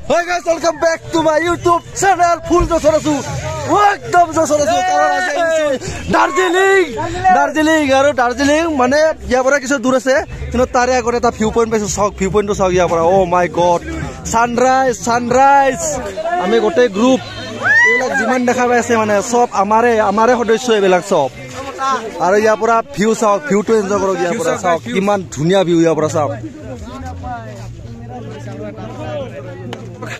Hi guys, welcome back to my YouTube channel. Full josor asu. Ekdom josor asu. Karon aje Darjeeling aru Darjeeling mane iya pora kisu dur ase. Kino tare agore ta view point paisu sok view point to sok iya pora. Oh my god. Sunrise. Ami gote group. Ebilak jiman dekha pai ase mane sob amare hodosyo ebilak sob. Aru iya pora view sok view to enjoy korok iya pora sok. Kiman dhunia view iya pora sok.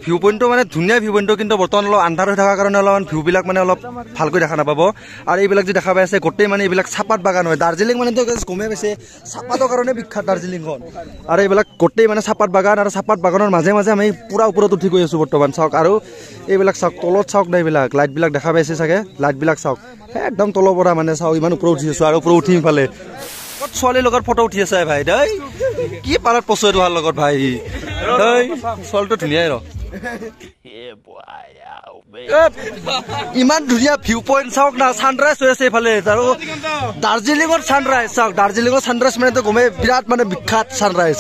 View পইণ্টটো মানে ধুনীয়া view পইণ্টটো কিন্তু বৰ্তমান অলপ আন্ধাৰ হৈ থকাৰ কাৰণে অলপমান ভিউবিলাক মানে অলপ ভালকৈ দেখা নাপাব আৰু এইবিলাক যে দেখা পাই আছে গোটেই মানে এইবিলাক চাপাত বাগান হয় দাৰ্জিলিং মানে তো গমে পাইছে চাপাতৰ কাৰণে বিখ্যাত দাৰ্জিলিংখন আৰু এইবিলাক গোটেই মানে চাপাত বাগান আৰু চাপাত বাগানৰ মাজে মাজে আমি পুৰা ওপৰত উঠি গৈ আছো বৰ্তমান চাওক আৰু এইবিলাক চাওক তলত চাওক না এইবিলাক লাইটবিলাক দেখা পাইছে চাগে লাইটবিলাক চাওক একদম তলৰ পৰা মানে চাওক ইমান ওপৰত উঠি আছো আৰু ওপৰত উঠি ইফালে ছোৱালীৰ লগত ফটো উঠি আছে ভাই দেই কি পাৰত পছয়টো ভাল লগত ভাই দেই ছোৱালীটো ধুনীয়াই ৰ ইমান ধুনীয়া ভিউ পইণ্ট চাওক না ছানৰাইজ হৈ আছে এইফালে আৰু দাৰ্জিলিঙৰ ছানৰাইজ চাওক দাৰ্জিলিঙৰ ছানৰাইজ মানে গমে বিৰাট মানে বিখ্যাত ছানৰাইজ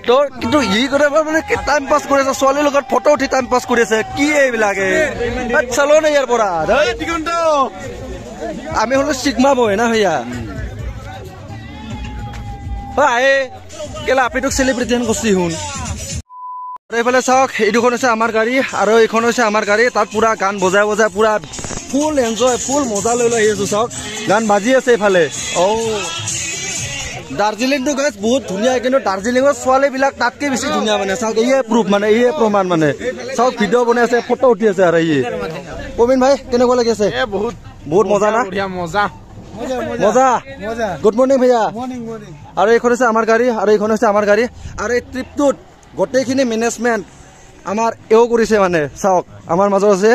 তো কিন্তু ই কৰে মানে টাইম পাছ কৰি আছে ছোৱালীৰ লগত ফটো উঠি টাইম পাছ কৰি আছে কি এইবিলাকে চলো না ইয়াৰ পৰা আমি হলো চিগমা বয় না ভैया আয়ে কেলা আপনি তো সেলিব্রিটিন করছি হুন এইফালে চাওক এইখন হৈছে আমাৰ গাড়ী আৰু এইখন হৈছে আমাৰ গাড়ী তাত পুৰা গান বজাই পুৰা ফুল এনজয় ফুল মজা লৈ আহি আছো চাওক গান বাজি আছে এইফালে ও দাৰ্জিলিংটো গাইছ বহুত ধুনীয়া কিন্তু দাৰ্জিলিঙৰ ছোৱালীবিলাক তাতকে বেছি ধুনীয়া মানে চাওক ইয়ে প্ৰুফ মানে ইয়ে প্ৰমাণ মানে চাওক ভিডিঅ' বনাই আছে ফটো উঠি আছে আৰু ইয়ে প্ৰবীণ ভাই কেনেকুৱা লাগি আছে বহুত মজা না মজা গুড মৰ্নিং ভैया আৰু এইখন হৈছে আমাৰ গাড়ী আৰু এইখন হৈছে আমাৰ গাড়ী আৰু এই ট্ৰিপটোত গোটেইখিনি মেনেজমেণ্ট আমাৰ এও কৰিছে মানে চাওক আমাৰ মাজত আছে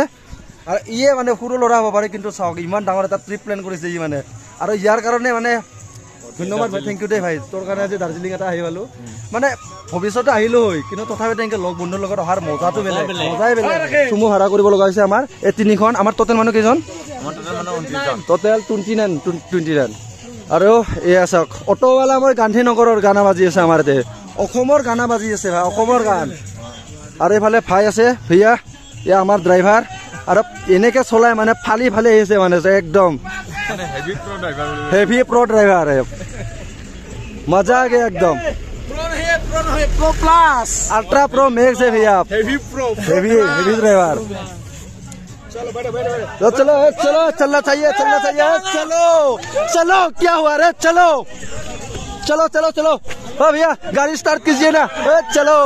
আৰু ইয়ে মানে সৰু ল'ৰা হ'ব পাৰে কিন্তু চাওক ইমান ডাঙৰ এটা ট্ৰিপ প্লেন কৰিছে ই মানে আৰু ইয়াৰ কাৰণে মানে ধন্যবাদ ভাই থেংক ইউ দেই ভাই তোৰ কাৰণে আজি দাৰ্জিলিং এটা আহি পালো মানে ভৱিষ্যতে আহিলো হয় কিন্তু তথাপিতো এনেকৈ লগ বন্ধুৰ লগত অহাৰ মজাটো বেলেগ মজাই বেলেগ চুমু ভাড়া কৰিব লগা হৈছে আমাৰ এই তিনিখন আমাৰ টোটেল মানুহ কেইজন টোটেল 29 আৰু এয়া চাওক অটোৱালা মই গান্ধীনগৰৰ গানা বাজি আছে আমাৰ ইয়াতে অসমৰ গানা বাজি আছে ভাই অসমৰ গান আৰু এইফালে ভাই আছে ভैया এয়া আমাৰ ড্ৰাইভাৰ আৰু এনেকে চলাই মানে ফালি আহিছে মানে একদম হেভি প্ৰ ড্ৰাইভাৰ মজা গে একদম pro plus ultra pro max है भैया हेवी ड्राइवर चलो चलना चाहिए चलो क्या हुआ रे चलो हाँ भैया गाड़ी स्टार्ट कीजिए ना चलो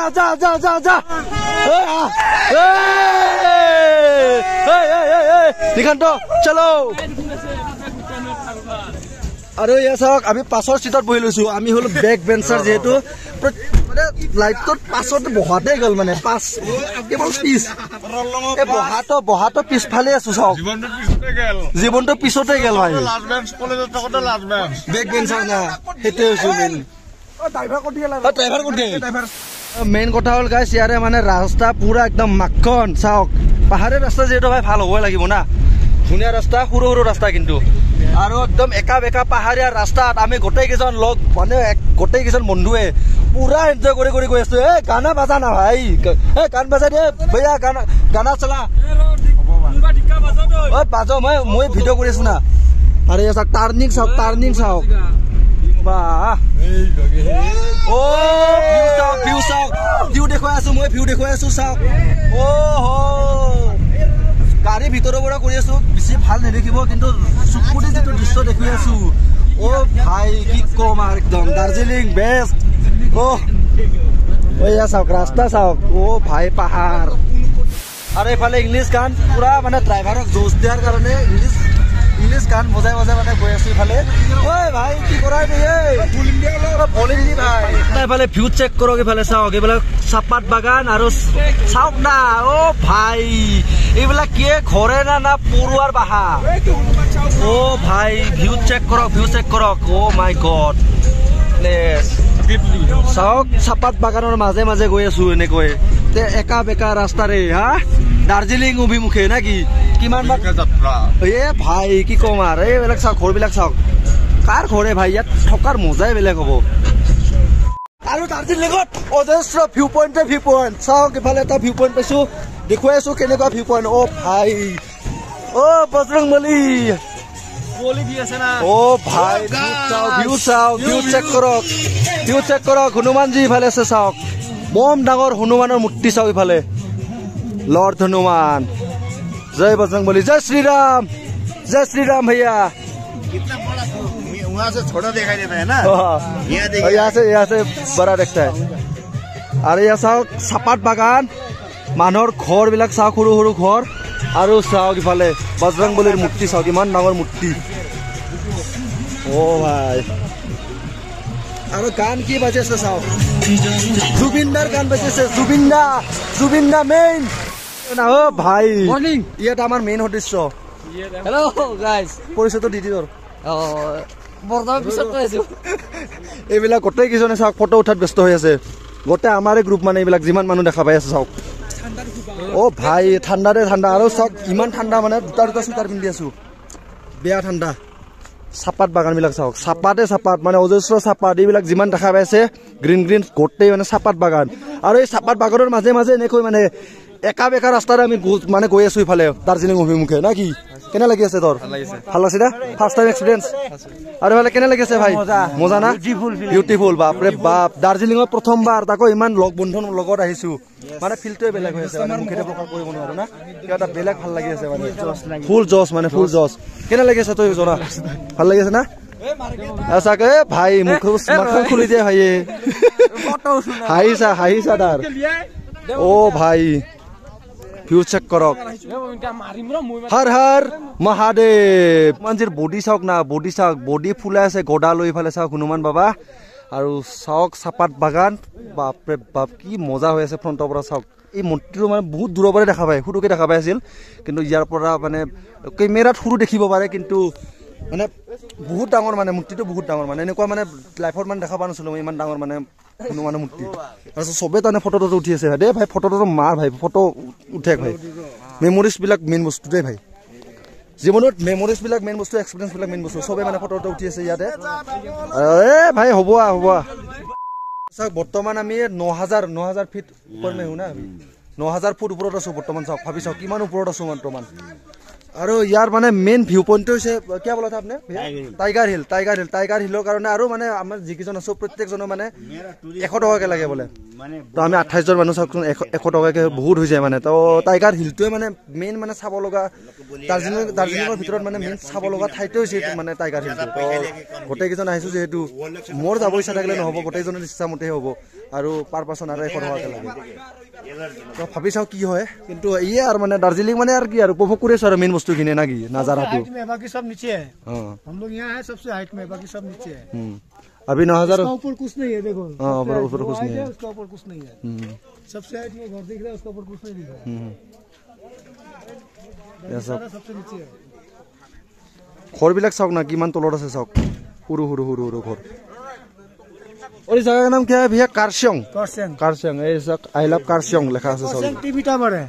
आजा निखंडो चलो আৰু ইয়া চাওক আমি পাছৰ সিটত বহি লৈছো আমি হলো বেক বেঞ্চাৰ যেহেতু মানে লাইটত পাছত বহাতে গল মানে পাছ কেৱল পিছ এই বহাটো পিছফালে আছো চাওক জীৱনটো পিছতে গেল ভাই লাস্ট বেঞ্চ কলেজত থাকোতে লাস্ট বেঞ্চ বেক বেঞ্চাৰ না হেতে হৈছে মেইন ড্ৰাইভাৰ কৰি দিয়ে মেইন কথা হল গাইস ইয়াৰে মানে ৰাস্তা পুৰা একদম মাখন চাওক পাহাৰৰ ৰাস্তা যেহেতু ভাই ভাল হ'বই লাগিব না ধুনীয়া ৰাস্তা সৰু ৰাস্তা কিন্তু আৰু একদম একা বেকা পাহাৰীয়া ৰাস্তাত আমি গোটেই কেইজন লগ মানে গোটেই কেইজন বন্ধুৱে পুৰা এনজয় কৰি গৈ আছো গানা বাজা না ভাই গান বাজা দে ভैया গানা চলা বাজো মই ভিডিঅ' কৰি আছো না আৰু এই চাওক টাৰ্নিং চাওক বাহ ও ভিউ চাওক ভিউ দেখুৱাই আছো মই চাওক ও হো গাড়ী ভিতৰৰ পৰা কৰি আছো বেছি ভাল নেদেখিব কিন্তু চকুৰে যিটো দৃশ্য দেখি আছো ও ভাই কি কম আৰু একদম দাৰ্জিলিং বেষ্ট ও এয়া চাওক ৰাস্তা চাওক ও ভাই পাহাৰ আৰু এইফালে ইংলিছ গান পুৰা মানে ড্ৰাইভাৰক জোচ দিয়াৰ কাৰণে ইংলিছ গান বজাই মানে গৈ আছো ইফালে ঐ ভাই কি কৰাই ভলি দি ভাই এইফালে ভিউ চেক কৰক এইফালে চাওক এইবিলাক চাপাত বাগান আৰু চাওক না ও ভাই এইবিলাক কি ঘৰে না পৰুৱাৰ বাহা ও ভাই ভিউ চেক কৰক ও মাই গড প্লেছ চাওক চাপাত বাগানৰ মাজে গৈ আছো এনেকৈ একা বেকা ৰাস্তাৰে হা দাৰ্জিলিং অভিমুখে নাকি কিমান ভাই কি কম আৰু এইবিলাক চাওক ঘৰবিলাক চাওক কাৰ ঘৰে ভাই ইয়াত থকাৰ মজাই বেলেগ হ'ব আৰু দাৰ্জিলিঙত অজস্ৰ ভিউ পইণ্ট চাওক ইফালে এটা ভিউ পইণ্ট পাইছো দেখুৱাই আছো কেনেকুৱা ভিউ পইণ্ট অ ভাই অ বজৰংবলী অ ভাই ভিউ চেক কৰক হনুমানজী ইফালে আছে চাওক বম ডাঙৰ হনুমানৰ মূৰ্তি চাওক ইফালে লৰ্ড হনুমান জয় বজৰংবলী জয় শ্ৰীৰাম भैया कितना बड़ा वहाँ से छोटा दिखाई देता है ना यहाँ से बड़ा देखता है और यहाँ चाওক চাপাত বাগান মানুহৰ ঘৰ বিলাক চাওক সৰু সৰু ঘৰ আৰু চাওক ইফালে বজৰংবলীৰ মূৰ্তি চাওক ইমান ডাঙৰ মূৰ্তি অ ভাই আৰু গান কি বাজি আছে চাওক জুবিনদাৰ গান বাজি আছে জুবিনদা মেইন অ ভাই মৰ্নিং ইয়াত আমাৰ মেইন সদস্য হেল্ল গাইজ পৰিচয়টো দি দিয়ক বৰ্তমান পিছত কৈছো এইবিলাক গোটেই কিজনে চাওক ফটো উঠাত ব্যস্ত হৈ আছে গোটেই আমাৰে গ্ৰুপ মানে এইবিলাক যিমান মানুহ দেখা পাই আছে চাওক অ ভাই ঠাণ্ডা আৰু চাওক ইমান ঠাণ্ডা মানে দুটা চুইটাৰ পিন্ধি আছো বেয়া ঠাণ্ডা চাপাত বাগান বিলাক চাওক চাপাত মানে অজস্ৰ চাপাত এইবিলাক যিমান দেখা পাই আছে গ্ৰীণ গোটেই মানে চাপাত বাগান আৰু এই চাপাত বাগানৰ মাজে মাজে এনেকৈ মানে একা বেকা ৰাস্তাৰে আমি মানে গৈ আছো ইফালে দাৰ্জিলিং অভিমুখে না কি কেনে লাগি আছে তোৰ ভাল লাগিছে না ফাৰ্ষ্ট টাইম এক্সপিৰিয়েন্স আৰু ভালে কেনে লাগি আছে ভাই মজা না বিউটিফুল বাপৰে বাপ দাৰ্জিলিঙত প্ৰথমবাৰ তাকো ইমান লগ বন্ধুৰ লগত আহিছো মানে ফিলটোৱে বেলেগ হৈ আছে মানে মুখেৰে প্ৰকাশ কৰিব নোৱাৰো না কিবা এটা বেলেগ ভাল লাগি আছে মানে ফুল জছ কেনে লাগি আছে তই জনা ভাল লাগি আছে না আছাকে ভাই মুখ খুলি দিয়ে ভাই হাঁহিছা তাৰ অ ভাই ভিউ চেক কৰক হৰ হৰ মহাদেৱ হনুমানজীৰ বডি চাওক না বডি ফুলাই আছে গদা লৈ ফালে চাওক হনুমান বাবা আৰু চাওক চাপাত বাগান বাপৰে বাপ কি মজা হৈ আছে ফ্ৰণ্টৰ পৰা চাওক এই মূৰ্তিটো মানে বহুত দূৰৰ পৰা দেখা পায় সৰুকে দেখা পাই আছিল কিন্তু ইয়াৰ পৰা মানে কেমেৰাত সৰু দেখিব পাৰে কিন্তু মানে বহুত ডাঙৰ মানে মূৰ্তিটো বহুত ডাঙৰ মানে এনেকুৱা মানে লাইফত মানে দেখা পোৱা নাছিলো ইমান ডাঙৰ মানে হনুমানৰ মূৰ্তি তাৰপিছত চবে তাৰমানে ফটোটো উঠি আছে দেই ভাই ফটোটো মাৰ ভাই ফটো উঠে ভাই মেমৰিজ বিলাক মেইন বস্তু দেই ভাই জীৱনত মেমৰিজ বিলাক মেইন বস্তু এক্সপিৰিয়েঞ্চ বিলাক মেইন বস্তু চবে মানে ফটোটো উঠি আছে ইয়াতে ভাই হ'ব চাওক বৰ্তমান আমি 9000 ফিট ওপৰত নাই না 9000 ফুট ওপৰত আছো বৰ্তমান চাওক ভাবি চাওক কিমান ওপৰত আছো বৰ্তমান আৰু ইয়াৰ মানে মেইন ভিউ পইণ্টটো হৈছে কি বলা থা আপনি টাইগাৰ হিলৰ কাৰণে আৰু মানে আমাৰ যিকেইজন আছো প্ৰত্যেকজনৰ মানে 100 টকাকে লাগে বোলে তো আমি 28 জন মানুহ চাওক 100 টকাকে বহুত হৈ যায় মানে তো টাইগাৰ হিলটোৱে মানে মেইন মানে চাব লগা দাৰ্জিলিঙৰ ভিতৰত মানে মেইন চাব লগা ঠাইটো হৈছে মানে টাইগাৰ হিলটো তো গোটেইকেইজন আহিছো যিহেতু মোৰ যাব ইচ্ছা থাকিলে নহ'ব গোটেইজনৰ ইচ্ছা মতে হ'ব আৰু পাৰ পাৰ্চন আৰু 100 টকাকে লাগে তো ভাবি চাও কি হয় কিন্তু ইয়ে আর মানে দার্জিলিং মানে আর কি আর উপভोग করে सर मेन वस्तु किने ना की नजारा तो बाकी सब नीचे है हम लोग यहाँ है सबसे हाइट में बाकी सब नीचे है अभी 9000 ऊपर कुछ नहीं है देखो ऊपर कुछ नहीं है उसका ऊपर कुछ नहीं है सबसे हाइट में घर दिख रहा है उसका ऊपर कुछ नहीं दिख रहा ऐसा सबसे नीचे है घर বিলাক চাওক না কিমান তলত আছে চাওক হুৰু ঘৰ और इस जगह का नाम क्या है भैया कारसियोंग आई लव कारसियोंग लिखा है टीवी टावर है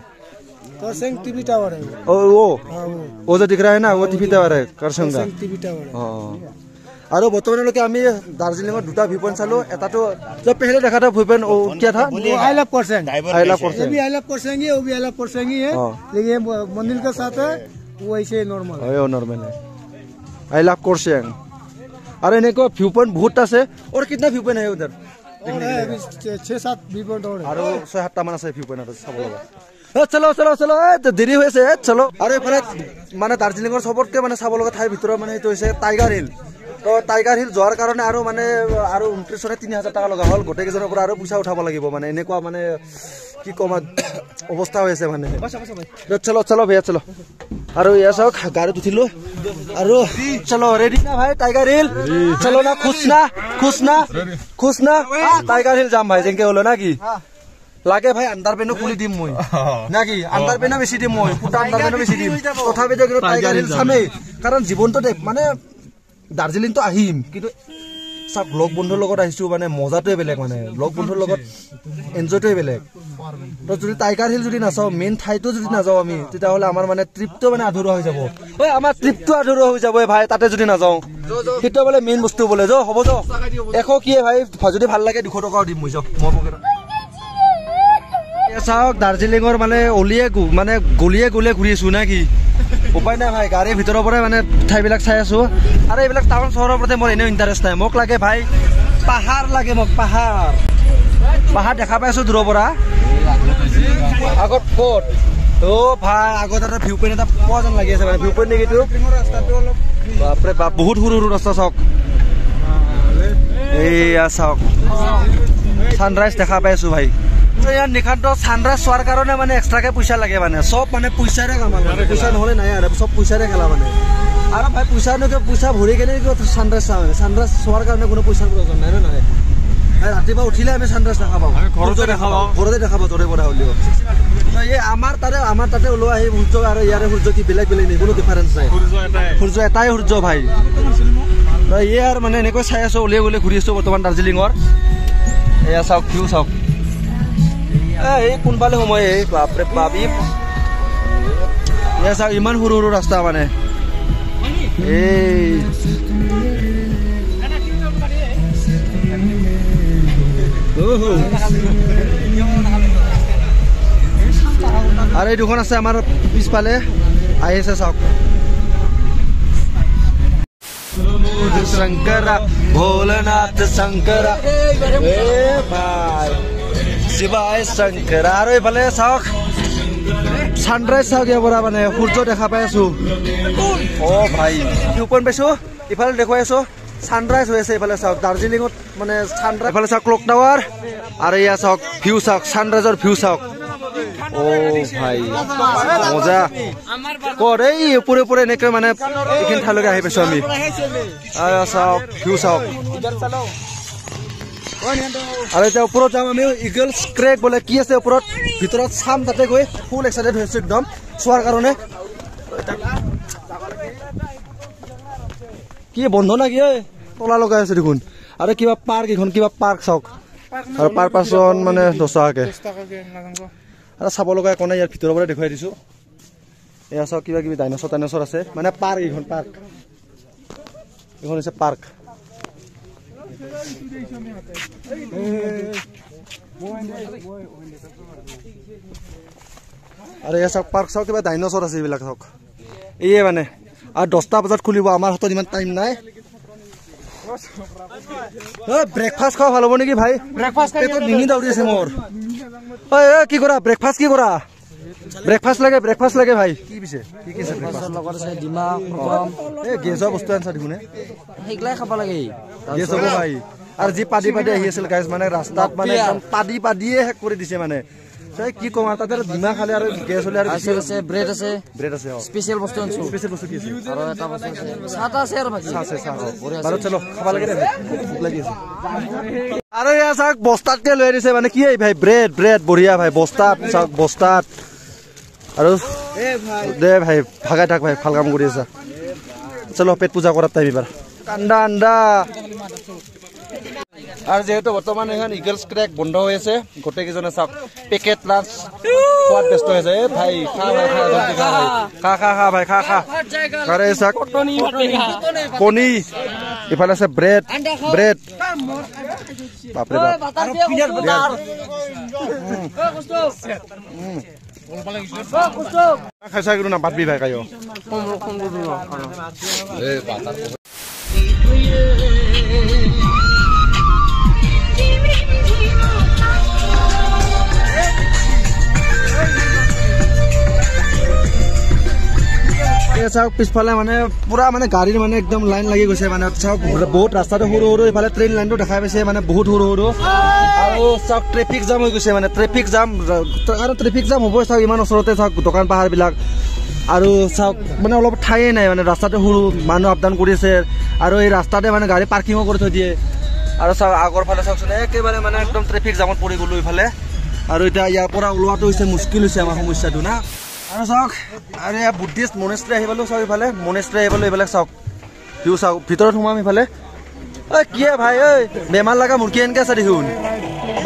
टीवी टावर है वो जो दिख रहा है ना वो टीवी टावर है कारसियोंग का टीवी टावर আৰু বৰ্তমানলৈকে আমি দাৰ্জিলিঙৰ দুটা ভিউ পইণ্ট চালো এটাটো जो पहले देखा था व्यू पॉइंट वो क्या था आई लव करसेंग ये भी आई लव करसेंग है वो भी आई लव करसेंग ही है लेकिन ये मंदिर के साथ है वो ऐसे नॉर्मल है आई लव करसेंग और इन्हें को व्यू पॉइंट बहुत আছে और कितना व्यू पॉइंट है उधर 6-7 व्यू पॉइंट और 6-7 মান আছে व्यू पॉइंट আছে চাব লগা চলো তো দেৰি হৈ আছে চলো আৰু এফালে মানে দাৰ্জিলিঙৰ সবতকে মানে চাব লগা ঠাইৰ ভিতৰত মানে এইটো হৈছে টাইগাৰ হিল তো টাইগাৰ হিল যোৱাৰ কাৰণে আৰু মানে আৰু 29,000 টকা লগা হল গোটেইকেজনৰ পৰা আৰু পইচা উঠাব লাগিব মানে এনেকুৱা মানে কি কম অৱস্থা হৈ আছে মানে চলো ভैया চলো আৰু ইয়া চাওক গাড়ীত উঠিলো আৰু চলো ৰেডি না ভাই টাইগাৰ হিল চলো না খুশনা টাইগাৰ হিল যাম ভাই যেনকে হলো না কি লাগে ভাই আন্ডাৰপেনো খুলি দিম মই না কি আন্ডাৰপেনো বেছি দিম মই পুটা আন্ডাৰপেনো বেছি দিম তথাপিতো টাইগাৰ হিল চামেই কাৰণ জীৱনটো মানে দাৰ্জিলিং তো আহিম কিন্তু চাওক লগ বন্ধুৰ লগত আহিছোঁ মানে মজাটোৱে বেলেগ মানে লগ বন্ধুৰ লগত এনজয়টোৱে বেলেগ তো যদি টাইগাৰ হিল যদি নাচাওঁ মেইন ঠাইটো যদি নাযাওঁ আমি তেতিয়াহ'লে আমাৰ মানে ট্ৰিপটো মানে আধৰুৱা হৈ যাব ঐ আমাৰ ট্ৰিপটো আধৰুৱা হৈ যাব ভাই তাতে যদি নাযাওঁ সেইটো বোলে মেইন বস্তু বোলে যো হ'ব যো এশ কিয়ে ভাই যদি ভাল লাগে 200 টকাও দিম মই যাওক মই পকেটত চাওক দাৰ্জিলিঙৰ মানে মানে গলিয়ে ঘূৰি আছোঁ নে কি উপায় নাই ভাই গাড়ীৰ ভিতৰৰ পৰাই মানে ঠাইবিলাক চাই আছোঁ আৰু এইবিলাক টাউন চহৰৰ ওপৰতে মোৰ এনেও ইণ্টাৰেষ্ট নাই মোক লাগে ভাই পাহাৰ লাগে মোক পাহাৰ দেখা পাই আছোঁ দূৰৰ পৰা আগত ক'ত অ' ভাই আগত এটা ভিউ পইণ্ট এটা পোৱা যেন লাগি আছে মানে ভিউ পইণ্ট নেকি এইটো বাপৰে বাপ বহুত সৰু ৰাস্তা চাওক এইয়া চাওক ছানৰাইজ দেখা পাই আছোঁ ভাই ইয়াৰ নিশান্ত ছানৰাইজ চোৱাৰ কাৰণে মানে এক্সট্ৰাকে পইচা লাগে মানে চব মানে পইচাৰে কামাল মানে পইচা নহ'লে নাই আৰু চব পইচাৰে খেলা মানে আৰু ভাই পইচা ভৰি কেনে ছানৰাইজ চাওঁ ছানৰাইজ চোৱাৰ কাৰণে কোনো পইচাৰ প্ৰয়োজন নাই নহয় ৰাতিপুৱা উঠিলে আমি ছানৰাইজ দেখা পাওঁ ঘৰতে দেখা পাওঁ য'ৰে পৰা হ'লেও এই আমাৰ তাতে ওলোৱা সেই সূৰ্য আৰু ইয়াৰে সূৰ্য কি বেলেগ নেই কোনো ডিফাৰেঞ্চ নাই সূৰ্য এটাই সূৰ্য ভাই এই আৰু মানে এনেকৈ চাই আছোঁ উলিয়াই ঘূৰি আছোঁ বৰ্তমান দাৰ্জিলিঙৰ এয়া চাওক ভিউ চাওক এই কোনফালে সময় এই বাপৰে বাপি এয়া চাওক ইমান সৰু ৰাস্তা মানে এই আৰু এই দুখন আছে আমাৰ পিছফালে আহি আছে চাওক শংকৰা ভোলেনাথ শংকৰা শিৱায় শংকৰা আৰু এইফালে চাওক ছানৰাইজ চাওক ইয়াৰ পৰা মানে সূৰ্য দেখা পাই আছোঁ অ' ভাই ভিউ পইণ্ট পাইছোঁ ইফালে দেখুৱাই আছোঁ ছানৰাইজ হৈ আছে এইফালে চাওক দাৰ্জিলিঙত মানে ছানৰাইজ এইফালে চাওক ক্লক টাৱাৰ আৰু এয়া চাওক ভিউ চাওক ছানৰাইজৰ ভিউ চাওক অ' ভাই মজা ক'ত এই ওপৰে এনেকৈ মানে এইখিনি ঠাইলৈকে আহি পাইছোঁ আমি চাওক ভিউ চাওক আৰু এতিয়া ওপৰত যাম আমি ইগলছ ক্ৰেক বোলে কি আছে ওপৰত ভিতৰত চাম তাতে গৈ ফুল এক্সাইটেড হৈ আছোঁ একদম চোৱাৰ কাৰণে কি বন্ধ না কি তলা লগাই আছে দেখোন আৰু কিবা পাৰ্ক এইখন কিবা পাৰ্ক চাওক আৰু পাৰ পাৰ্চন মানে 10 টকাকৈ আৰু চাব লগা একো নাই ইয়াৰ ভিতৰৰ পৰা দেখুৱাই দিছোঁ এয়া চাওক কিবা কিবি ডাইনছৰ আছে মানে পাৰ্ক এইখন হৈছে পাৰ্ক আৰু এয়া চাওক পাৰ্ক চাওক কিবা ডাইনছৰ আছে এইবিলাক চাওক এইয়ে মানে আৰু 10টা বজাত খুলিব আমাৰ হাতত ইমান টাইম নাই ব্ৰেকফাষ্ট খোৱা ভাল হ'ব নেকি ভাই পেটত ডিঙি দাউৰি আছে মোৰ কি কৰা ব্ৰেকফাষ্ট কি কৰা ব্ৰেকফাষ্ট লাগে ভাই কি পিছে কি আছে ব্ৰেকফাষ্ট লগত আছে ডিমা এই গেছৰ বস্তু আনছা দেখোন সেইগলাই খাব লাগে গেছ হ'ব ভাই আৰু যি পাদি আহি আছিল গাইজ মানে ৰাস্তাত মানে একদম পাদিয়ে শেষ কৰি দিছে মানে কি কম আৰু তাতে ডিমা খালে আৰু গেছ হ'লে আৰু ব্ৰেড আছে স্পেচিয়েল বস্তু আনছো স্পেচিয়েল বস্তু কি আছে আৰু এটা বস্তু আছে চাহ আছে আৰু বাকি চাহ বাৰু চলো খাব লাগে ভোক লাগি আছে আৰু এয়া চাওক বস্তাতকে লৈ দিছে মানে কি ভাই ব্ৰেড বঢ়িয়া ভাই বস্তাত আৰু দে ভাই ভাগাই থাক ভাই ভাল কাম কৰি আছা চলো পেট পূজা কৰাৰ টাইম এবাৰ আন্দা আৰু যেহেতু বৰ্তমান এখন ইগলছ ক্ৰেক বন্ধ হৈ আছে গোটেইকেইজনে চাওক পেকেট লাঞ্চ খোৱাত ব্যস্ত হৈ আছে ভাই খা ভাই চাওক কণী ইফালে আছে ব্ৰেড বাপৰে খাইছা কিন্তু নাপাতবি ভাই কাইও চাওক পিছফালে মানে পুৰা মানে গাড়ীৰ মানে একদম লাইন লাগি গৈছে মানে চাওক বহুত ৰাস্তাটো সৰু ইফালে ট্ৰেইন লাইনটো দেখাই পাইছে মানে বহুত সৰু আৰু চাওক ট্ৰেফিক জাম হৈ গৈছে মানে ট্ৰেফিক জাম হ'বই চাওক ইমান ওচৰতে চাওক দোকান পাহাৰবিলাক আৰু চাওক মানে অলপ ঠায়ে নাই মানে ৰাস্তাটো সৰু মানুহ আপ ডাউন কৰি আছে আৰু এই ৰাস্তাতে মানে গাড়ী পাৰ্কিঙো কৰি থৈ দিয়ে আৰু চাওক আগৰ ফালে চাওকচোন একেবাৰে মানে একদম ট্ৰেফিক জামত পৰি গ'লো ইফালে আৰু এতিয়া ইয়াৰ পৰা ওলোৱাটো হৈছে মুস্কিল হৈছে আমাৰ সমস্যাটো না আৰু চাওক আৰু এয়া বুদ্ধিষ্ট মনেষ্ট্ৰী আহি পালোঁ চাওক ইফালে এইবিলাক চাওক ভিউ চাওক ভিতৰত সোমাম ইফালে ঐ কিয়ে ভাই ঐ বেমাৰ লগা মুৰ্গী এনেকে আছে দেখোন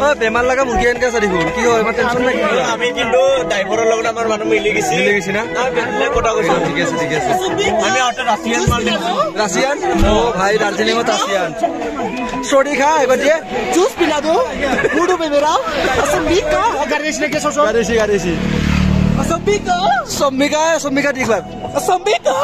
ঐ বেমাৰ লগা মুৰ্গী এনেকে আছে দেখোন কি হয় ইমান টেনচন নাই আমি কিন্তু ড্ৰাইভাৰৰ লগত আমাৰ মানুহ মিলি গৈছে না কথা কৈছো ঠিক আছে আমি আউটে ৰাছিয়ান মাল দিছো ৰাছিয়ান ও ভাই দাৰ্জিলিঙত ৰাছিয়ান চৰি খা এগো দিয়ে Jus pilado, puro beberá, asambika, গাড়ীছি asambika, চম্মিকা দি খুৱাব asambika.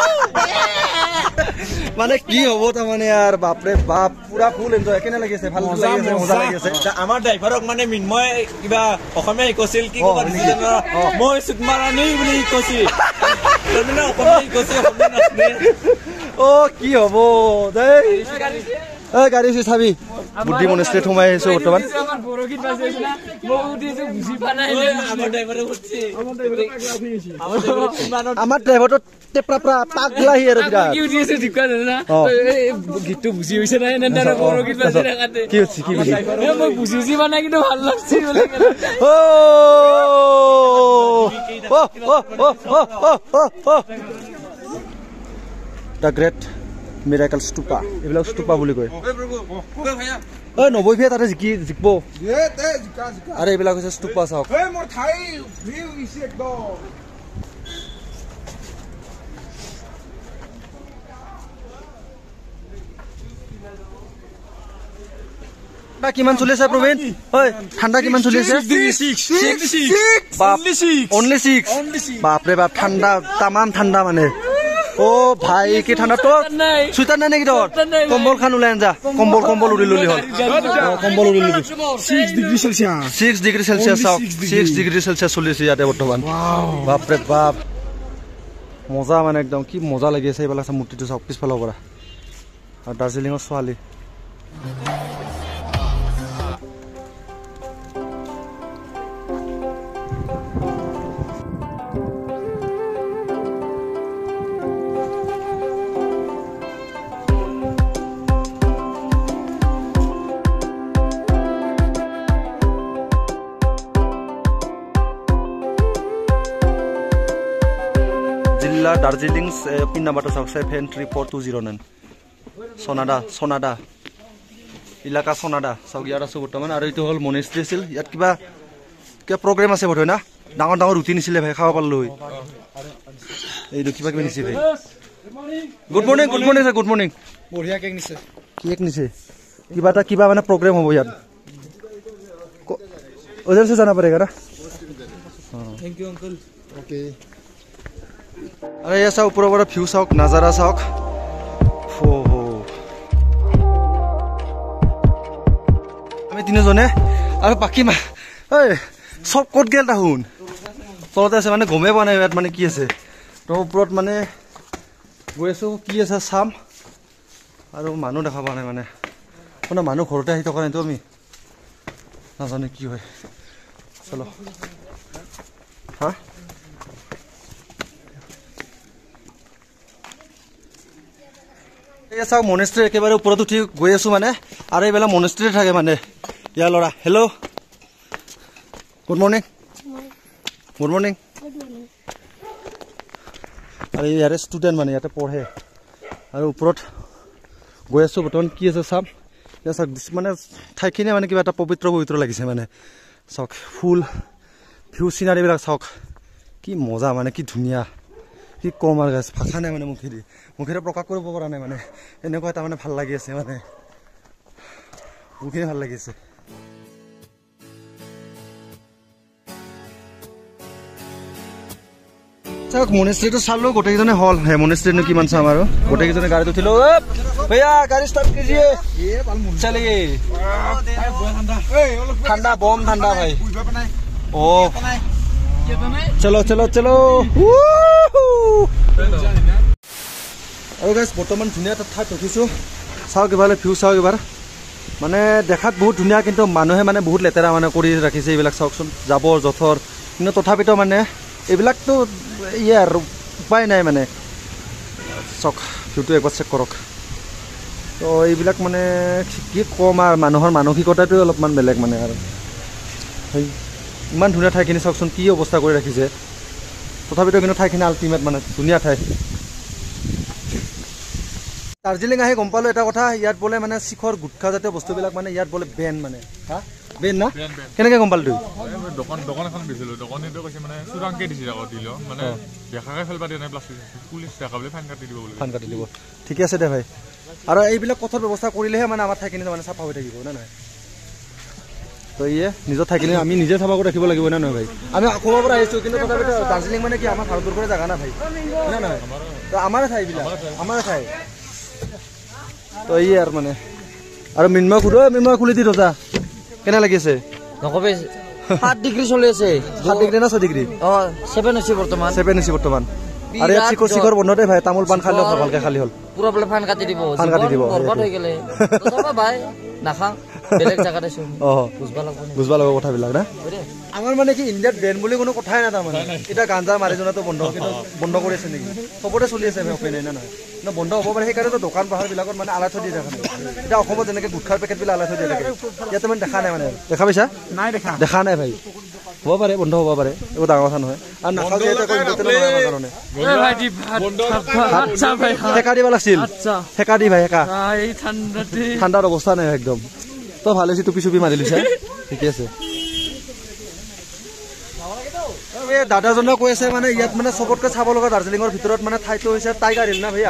মানে কি হ'ব তাৰমানে ইয়াৰ বাপৰে বাপ পুৰা ফুল এনজয় কেনে লাগিছে ভাল লাগিছে মজা লাগিছে আমাৰ ড্ৰাইভাৰক মানে মিন্ময় কিবা অসমীয়া শিকৈছিল কি ক'ব দিছিল মই সুকমাৰাণী বুলি শিকৈছিল তাৰমানে অসমীয়া শিকৈছিল অসমীয়া নাচনে অ কি হ'ব দেই ঐ গাড়ী চাবি বুদ্ধি মনেষ্ট্ৰীত সোমাই আহিছো বৰ্তমান আমাৰ ড্ৰাইভাৰটো টেপৰা পৰা পাগলা সি আৰু বিৰাট গীতটো বুজি হৈছে নাই কি বুজিছি মানে কিন্তু ভাল লাগছে দ্য গ্ৰেট মিৰাকল ষ্টুপা এইবিলাক ষ্টুপা বুলি কয় ঐ নবৈ ভিয়ে তাতে জিকিব আৰু এইবিলাক হৈছে ষ্টুপা চাওক কিমান চলি আছে প্ৰবীণ ঐ ঠাণ্ডা কিমান চলি আছে অনলি 6 বাপৰে বাপ ঠাণ্ডা তামাম ঠাণ্ডা মানে ও ভাই কি ঠাণ্ডা তো চুইটাৰ নাই নেকি তোৰ কম্বল খান ওলাই আনজা কম্বল উৰি ললি হ'ল কম্বল উৰি ললি 6 ডিগ্ৰী চেলচিয়াছ 6 ডিগ্ৰী চেলচিয়াছ চলি আছে ইয়াতে বৰ্তমান বাপৰে বাপ মজা মানে একদম কি মজা লাগি আছে এইবিলাক মূৰ্তিটো চাওক পিছফালৰ পৰা আৰু দাৰ্জিলিঙৰ ছোৱালী দাৰ্জিলিং পিন নাম্বাৰটো চাওক 734209 সোনাদা ইলাকা সোনাদা চাওক ইয়াত আছো বৰ্তমান আৰু এইটো হ'ল মনেষ্ট্ৰী আছিল ইয়াত কিবা প্ৰগ্ৰেম আছে বোধ হয় না ডাঙৰ ৰুটি নিছিলে ভাই খাব পাৰলো এইটো কিবা নিছে ভাই good morning sir good morning বঢ়িয়া কেক নিছে কিবা মানে প্ৰগ্ৰেম হ'ব ইয়াত उधर से जाना पड़ेगा ना थैंक यू अंकल ओके अरे ये सब ऊपर ऊपर व्यू साउक नजारा साउक हो আমি তিনিজনে আৰু বাকি সব ক'ত গেল তাহুন তলতে আছে মানে গমে পোৱা নাই ইয়াত মানে কি আছে তো ওপৰত মানে গৈ আছো কি আছে চাম আৰু মানুহ দেখা পোৱা নাই মানে কোনো মানুহ ঘৰতে আহি থকা নাইতো আমি নাজানো কি হয় চলো হা এই চাওক মনেষ্ট্ৰী একেবাৰে ওপৰত উঠি গৈ আছো মানে আৰু এইবেলা মনেষ্ট্ৰী থাকে মানে ইয়াৰ ল'ৰা হেল্ল' গুড মৰ্ণিং আৰু ইয়াৰে ষ্টুডেণ্ট মানে ইয়াতে পঢ়ে আৰু ওপৰত গৈ আছো বৰ্তমান কি আছে চাম চাওক মানে ঠাইখিনিয়ে মানে কিবা এটা পবিত্ৰ লাগিছে মানে চাওক ফুল ভিউ চিনাৰীবিলাক চাওক কি মজা মানে কি ধুনীয়া কি কম আৰু গাছ ভাষা নাই মানে মুখেৰে প্ৰকাশ কৰিব পৰা নাই মানে এনেকুৱা এটা মানে ভাল লাগি আছে মানে বহুখিনি ভাল লাগিছে চাওক মনেষ্ট্ৰীটো চালো গোটেইকেইজনে হল মনেষ্ট্ৰীনো কিমান চাম আৰু গোটেইকেইজনে গাড়ীত উঠিলো भैया गाड़ी स्टार्ट कीजिए चलिए ठंडा बम ठंडा भाई ओ चलो और गाइस बर्तमान धुनिया ठात रखिছো চাওক এবাৰ ভিউ চাওক এবাৰ মানে দেখাত বহুত ধুনিয়া কিন্তু মানুহে মানে বহুত লেতেৰা মানে কৰি ৰাখিছে এইবিলাক চাওকচোন জাবৰ জথৰ কিন্তু তথাপিতো মানে এইবিলাক তো ইয়াৰ উপায় নাই মানে চাওক ভিউটো একবাৰ চেক কৰক তো এইবিলাক মানে কি কম আৰু মানুহৰ মানসিকতাটো অলপমান বেলেগ মানে আৰু ইমান ধুনীয়া ঠাইখিনি চাওকচোন কি অৱস্থা কৰি ৰাখিছে তথাপিতো কিন্তু ঠাইখিনি আল্টিমেট মানে ধুনীয়া ঠাই দাৰ্জিলিং আহি গম পালো এটা কথা ইয়াত বোলে মানে শিখৰ গুটখা জাতীয় বস্তুবিলাক মানে ইয়াত বোলে বেন মানে হা বেন না কেনেকৈ গম পালো তুই দোকান এখন দিছিলো দোকানীটো কৈছে মানে চোৰাংকে দিছিল আকৌ দিলো মানে দেখাকে ফেলবা দিয়া নাই প্লাষ্টিক পুলিচ দেখাবলৈ ফাইন কাটি দিব ফাইন কাটি দিব ঠিকে আছে দে ভাই আৰু এইবিলাক কঠোৰ ব্যৱস্থা কৰিলেহে মানে আমাৰ ঠাইখিনি মানে চাফা হৈ থাকিব না নহয় তো ইয়ে নিজৰ ঠাইখিনি আমি নিজে চাফা কৰি ৰাখিব লাগিব না নহয় ভাই আমি অসমৰ পৰা আহিছোঁ কিন্তু তথাপিতো দাৰ্জিলিং মানে কি আমাৰ ভাৰতবৰ্ষৰ জেগা না ভাই না নহয় তো আমাৰ ঠাইবিলাক আমাৰ ঠাই তো ইয়ে আৰু মানে আৰু মিন্ময় খুলি দি ৰজা কেনে লাগিছে নকবি 7 ডিগ্ৰী চলি আছে 7 ডিগ্ৰী না 6 ডিগ্ৰী 7 আছে বৰ্তমান 7 আছে বৰ্তমান আৰু ইয়াত চিকৰ বন্ধতে ভাই তামোল পাণ খালে ভালকে খালি হ'ল পুৰা বোলে ফান কাটি দিব বৰবাদ হৈ গেলে তথাপি ভাই নাখাং বেলেগ জায়গাতে শুন বুঝবা লাগব কথাবিলাক না আমাৰ মানে কি ইণ্ডিয়াত বেন বুলি কোনো কথাই নাই তাৰমানে এটা গাঞ্জা মাৰি জনাটো বন্ধ কৰিছে নেকি সবতে চলি আছে ভাই নাই না নহয় না বন্ধ হ'ব পাৰে সেইকাৰণে দোকান পাহাৰ বিলাকত মানে আলাই থৈ দি থাকে এতিয়া অসমত যেনেকৈ গুটখাৰ পেকেট বিলাক আলাই থৈ দিয়ে থাকে ইয়াতে মানে দেখা নাই মানে দেখা পাইছা নাই দেখা নাই ভাই হ'ব পাৰে বন্ধ হ'ব পাৰে এইবোৰ ডাঙৰ কথা নহয় আৰু নাখাওঁ যিহেতু কাৰণে সেকা দিব লাগিছিল সেকা দি ভাই সেকা ঠাণ্ডাৰ অৱস্থা নাই একদম তই ভালে হৈছে টুপি চুপি মাৰি লৈছা ঠিকে আছে দাদাজনে কৈ আছে মানে ইয়াত মানে চবতকৈ চাব লগা দাৰ্জিলিঙৰ ভিতৰত মানে ঠাইটো হৈছে টাইগাৰ হিল না भैया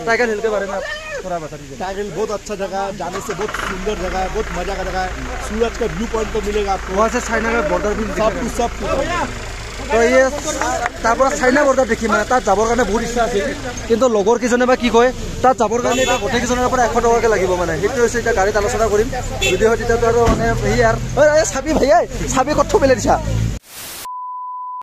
टाइगर हिल के बारे में थोड़ा बता दीजिए टाइगर हिल बहुत अच्छा जगह है जाने से बहुत सुंदर जगह है बहुत मजा का जगह है सूरज का व्यू पॉइंट तो मिलेगा आपको वहाँ से चाइना का बॉर्डर भी सब तो ये তাৰ পৰা চাইনা বৰ্ডাৰ দেখি মানে তাত যাবৰ কাৰণে বহুত ইচ্ছা আছিল কিন্তু লগৰ কিজনে বা কি কয় তাত যাবৰ কাৰণে এটা গোটেই কিজনৰ পৰা 100 টকাকে লাগিব মানে সেইটো হৈছে এতিয়া গাড়ীত আলোচনা কৰিম যদি হয় তেতিয়াতো আৰু মানে চাবি ভাই চাবি ক'ত থৈ পেলাই দিছা